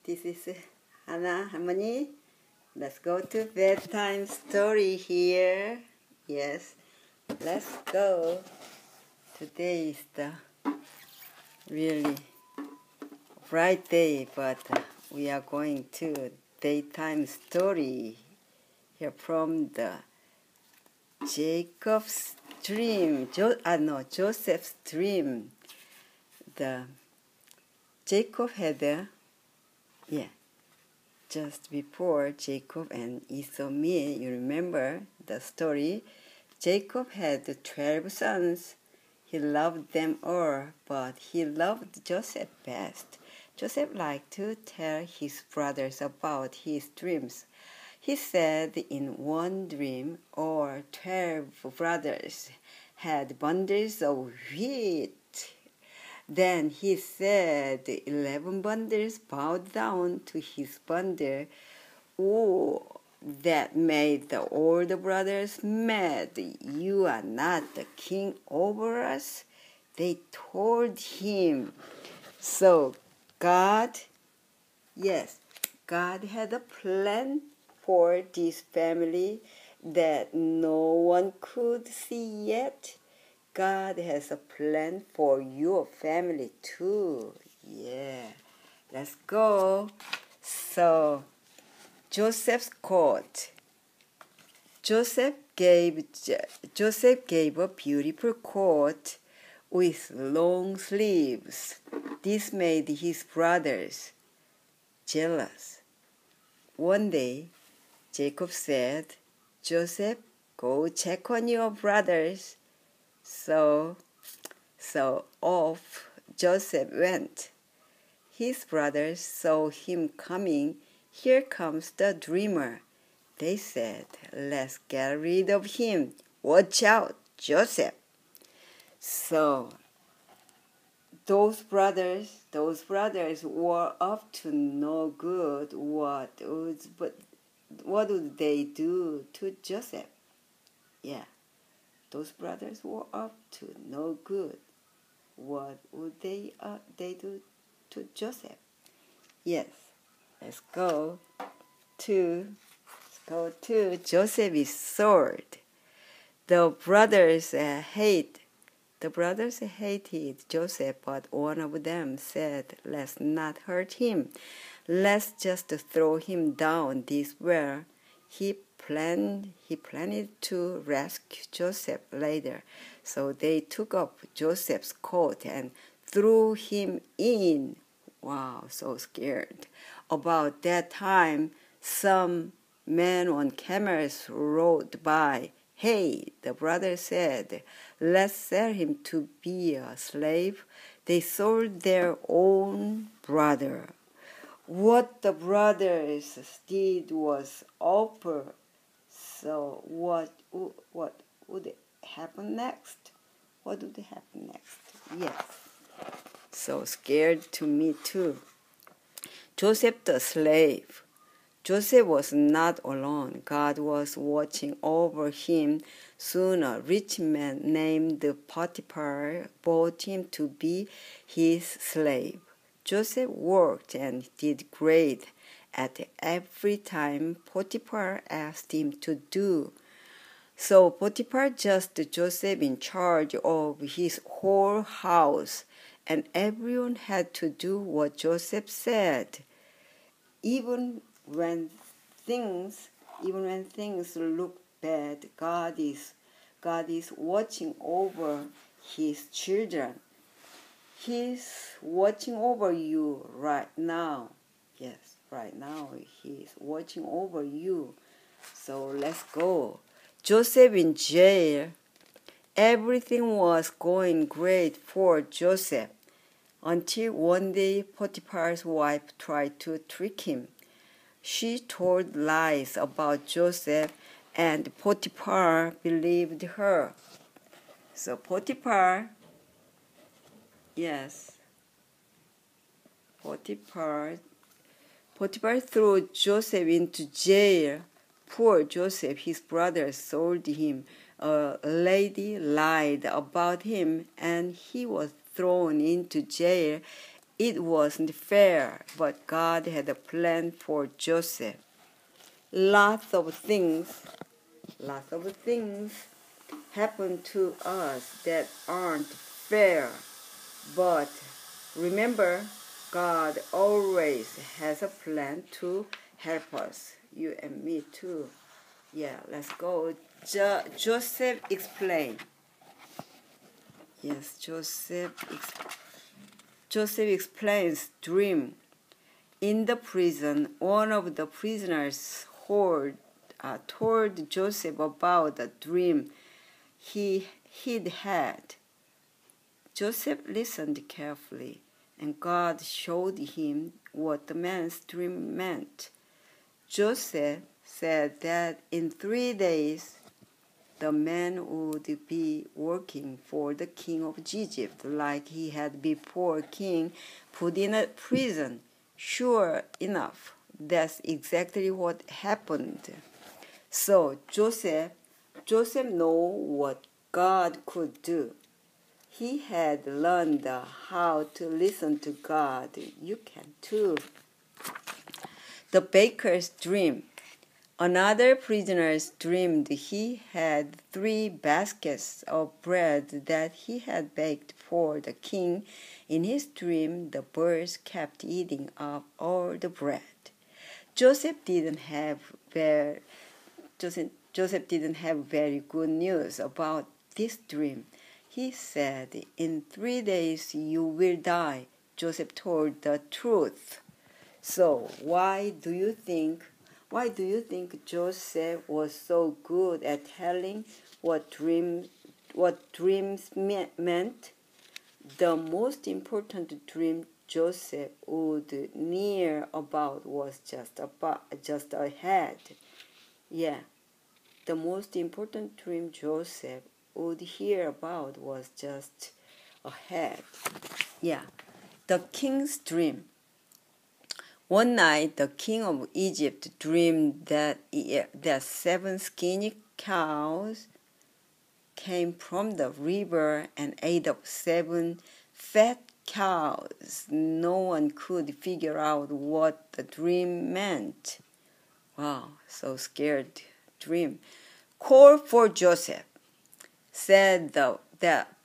This is Hana Harmony. Let's go to bedtime story here. Yes, let's go. Today is the really bright day, but we are going to daytime story here from the Jacob's dream. Joseph's dream. Jacob had just before Jacob and Esau meet, you remember the story? Jacob had 12 sons. He loved them all, but he loved Joseph best. Joseph liked to tell his brothers about his dreams. He said in one dream, all 12 brothers had bundles of wheat. Then he said 11 bundles bowed down to his bundle. Oh, that made the older brothers mad. You are not the king over us, they told him. So God had a plan for this family that no one could see yet. God has a plan for your family too. Yeah, let's go. So, Joseph's coat. Joseph gave a beautiful coat with long sleeves. This made his brothers jealous. One day, Jacob said, "Joseph, go check on your brothers." So off Joseph went. His brothers saw him coming. "Here comes the dreamer," they said. "Let's get rid of him. Watch out, Joseph." So those brothers were up to no good. What would they do to Joseph? Yeah. Those brothers were up to no good. What would they do to Joseph? Yes, let's go to Joseph's sword. The brothers hated Joseph, but one of them said, "Let's not hurt him. Let's just throw him down this well." He planned to rescue Joseph later. So they took up Joseph's coat and threw him in. Wow, so scared. About that time, some men on camels rode by. "Hey," the brothers said, "let's sell him to be a slave." They sold their own brother. What the brothers did was awful. So what would happen next? What would happen next? Yes. So scared to me too. Joseph the slave. Joseph was not alone. God was watching over him. Soon a rich man named Potiphar bought him to be his slave. Joseph worked and did great at every time Potiphar asked him to do. So Potiphar just Joseph in charge of his whole house, and everyone had to do what Joseph said. Even when things look bad, God is watching over his children. He's watching over you right now. Yes, right now he's watching over you. So let's go. Joseph in jail. Everything was going great for Joseph until one day Potiphar's wife tried to trick him. She told lies about Joseph and Potiphar believed her. So Potiphar threw Joseph into jail. Poor Joseph, his brothers sold him. A lady lied about him and he was thrown into jail. It wasn't fair, but God had a plan for Joseph. Lots of things happen to us that aren't fair. But remember, God always has a plan to help us. You and me too. Yeah, let's go. Joseph explained. Yes, Joseph explains dream. In the prison, one of the prisoners told Joseph about the dream he'd had. Joseph listened carefully, and God showed him what the man's dream meant. Joseph said that in 3 days the man would be working for the king of Egypt like he had before king put in a prison. Sure enough, that's exactly what happened. So Joseph knew what God could do. He had learned how to listen to God. You can too. The baker's dream. Another prisoner dreamed he had 3 baskets of bread that he had baked for the king. In his dream, the birds kept eating up all the bread. Joseph didn't have very good news about this dream. He said, "In 3 days you will die." Joseph told the truth. So why do you think Joseph was so good at telling what dreams meant? The most important dream Joseph would hear about was just ahead. Yeah, the most important dream Joseph would hear about was just ahead. Yeah, the king's dream. One night, the king of Egypt dreamed that 7 skinny cows came from the river and ate up 7 fat cows. No one could figure out what the dream meant. Wow, so scared dream. "Call for Joseph," said the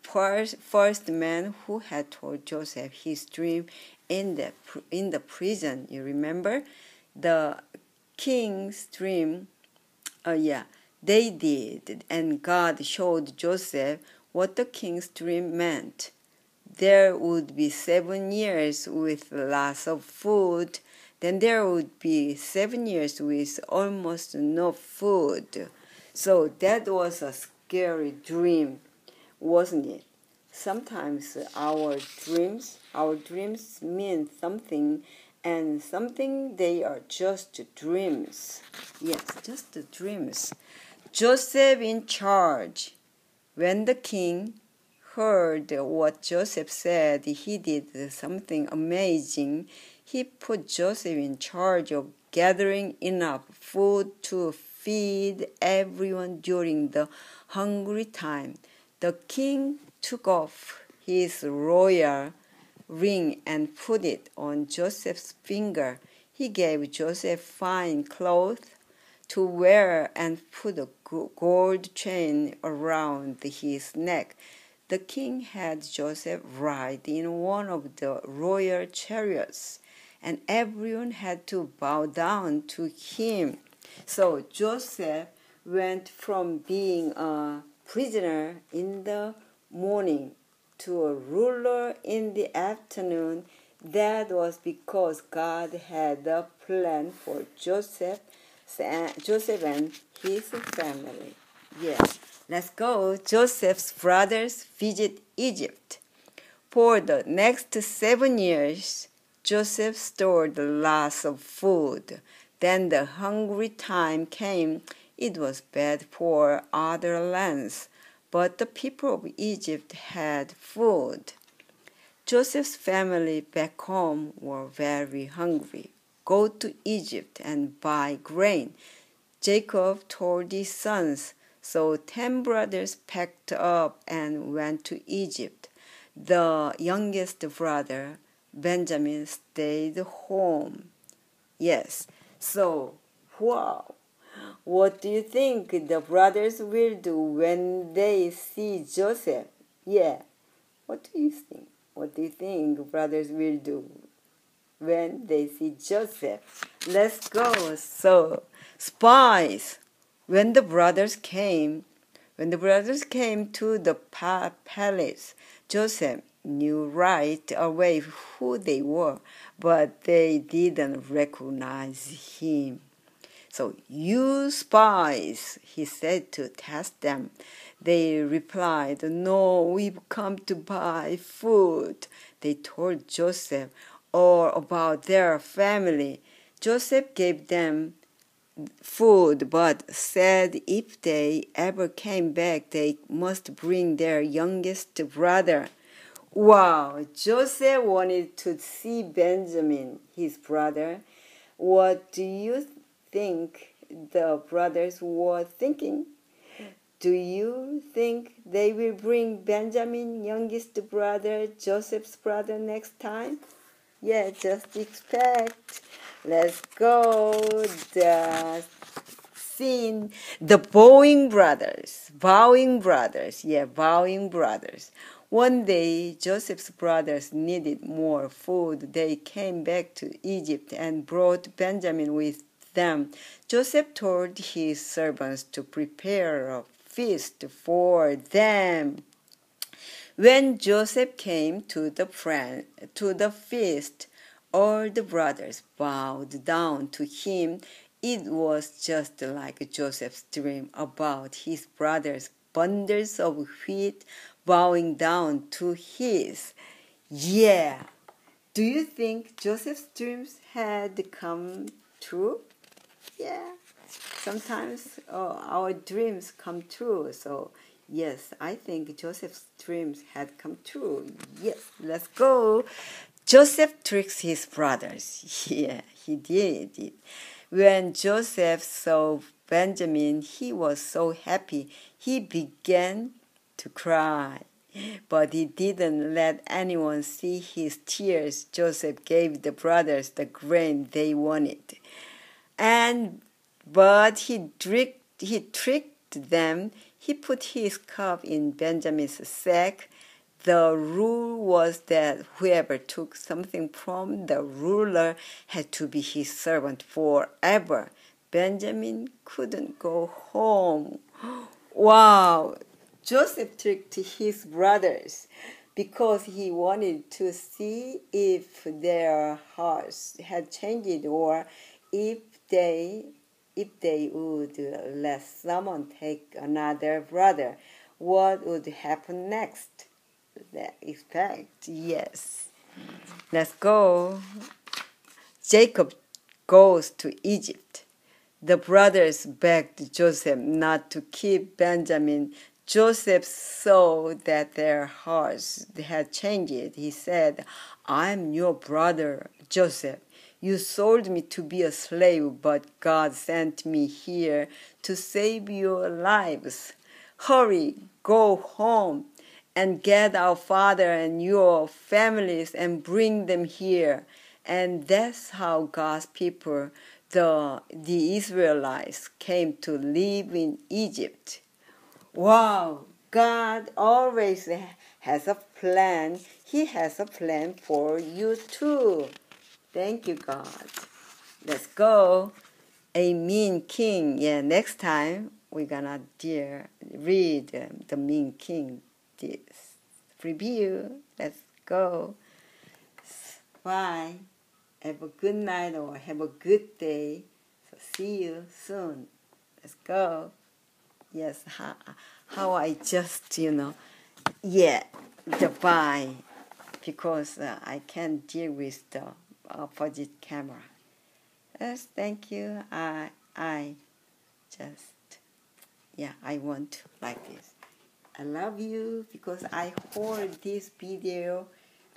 first man who had told Joseph his dream in the prison. You remember the king's dream? They did, and God showed Joseph what the king's dream meant. There would be 7 years with lots of food. Then there would be 7 years with almost no food. So that was a scary dream, wasn't it? Sometimes our dreams mean something, and something they are just dreams. Yes, just dreams. Joseph in charge. When the king heard what Joseph said, he did something amazing. He put Joseph in charge of gathering enough food to feed everyone during the hungry time. The king took off his royal ring and put it on Joseph's finger. He gave Joseph fine clothes to wear and put a gold chain around his neck. The king had Joseph ride in one of the royal chariots, and everyone had to bow down to him. So Joseph went from being a prisoner in the morning to a ruler in the afternoon. That was because God had a plan for Joseph and his family. Yes, let's go. Joseph's brothers visit Egypt. For the next 7 years, Joseph stored lots of food. Then the hungry time came. It was bad for other lands, but the people of Egypt had food. Joseph's family back home were very hungry. "Go to Egypt and buy grain," Jacob told his sons. So 10 brothers packed up and went to Egypt. The youngest brother Benjamin stayed home. Yes. So, wow. What do you think the brothers will do when they see Joseph? Yeah. What do you think? What do you think brothers will do when they see Joseph? Let's go. So, spies. When the brothers came to the palace, Joseph knew right away who they were, but they didn't recognize him. So, you spies, he said to test them. They replied, no, we've come to buy food. They told Joseph all about their family. Joseph gave them food, but said if they ever came back, they must bring their youngest brother. Wow, Joseph wanted to see Benjamin, his brother. What do you think the brothers were thinking? Do you think they will bring Benjamin, youngest brother, Joseph's brother, next time? Yeah, just expect. Let's go. The scene. The Bowing brothers. Bowing brothers. Yeah, Bowing brothers. One day, Joseph's brothers needed more food. They came back to Egypt and brought Benjamin with them. Joseph told his servants to prepare a feast for them. When Joseph came to the feast, all the brothers bowed down to him. It was just like Joseph's dream about his brothers' bundles of wheat bowing down to his. Yeah. Do you think Joseph's dreams had come true? Yeah. Sometimes our dreams come true. So, yes, I think Joseph's dreams had come true. Yes, let's go. Joseph tricks his brothers. Yeah, he did it. When Joseph saw Benjamin, he was so happy. He began to cry. But he didn't let anyone see his tears. Joseph gave the brothers the grain they wanted. But he tricked them. He put his cup in Benjamin's sack. The rule was that whoever took something from the ruler had to be his servant forever. Benjamin couldn't go home. Wow! Joseph tricked his brothers because he wanted to see if their hearts had changed or if they would let someone take another brother. What would happen next? Expect, yes. Let's go. Jacob goes to Egypt. The brothers begged Joseph not to keep Benjamin. Joseph saw that their hearts had changed. He said, I'm your brother, Joseph. You sold me to be a slave, but God sent me here to save your lives. Hurry, go home and get our father and your families and bring them here. And that's how God's people, the Israelites, came to live in Egypt. Wow, God always has a plan. He has a plan for you too. Thank you, God. Let's go. A Mean King. Yeah, next time we're gonna read the Mean King. This review. Let's go. Bye. Have a good night or have a good day. So see you soon. Let's go. Yes, how I just, yeah, the bye, because I can't deal with the opposite camera. Yes, thank you. I just, yeah, I want to like this. I love you because I hold this video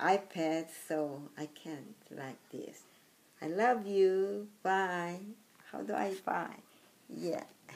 iPad, so I can't like this. I love you. Bye. How do I bye? Yeah.